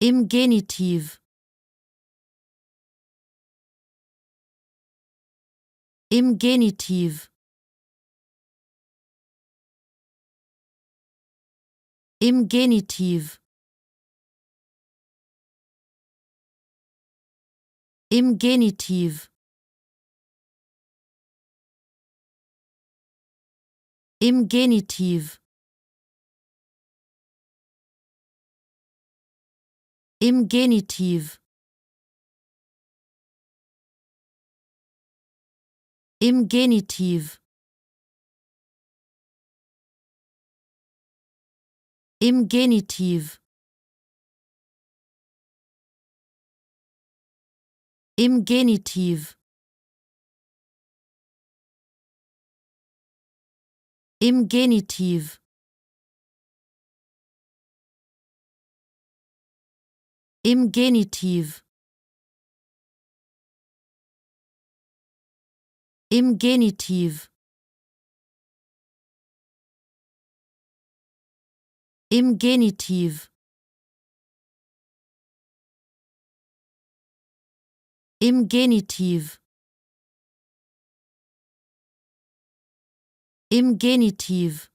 im Genitiv, im Genitiv, im Genitiv, im Genitiv, im Genitiv, im Genitiv, im Genitiv, im Genitiv, im Genitiv, im Genitiv, im Genitiv, im Genitiv, im Genitiv, im Genitiv, im Genitiv,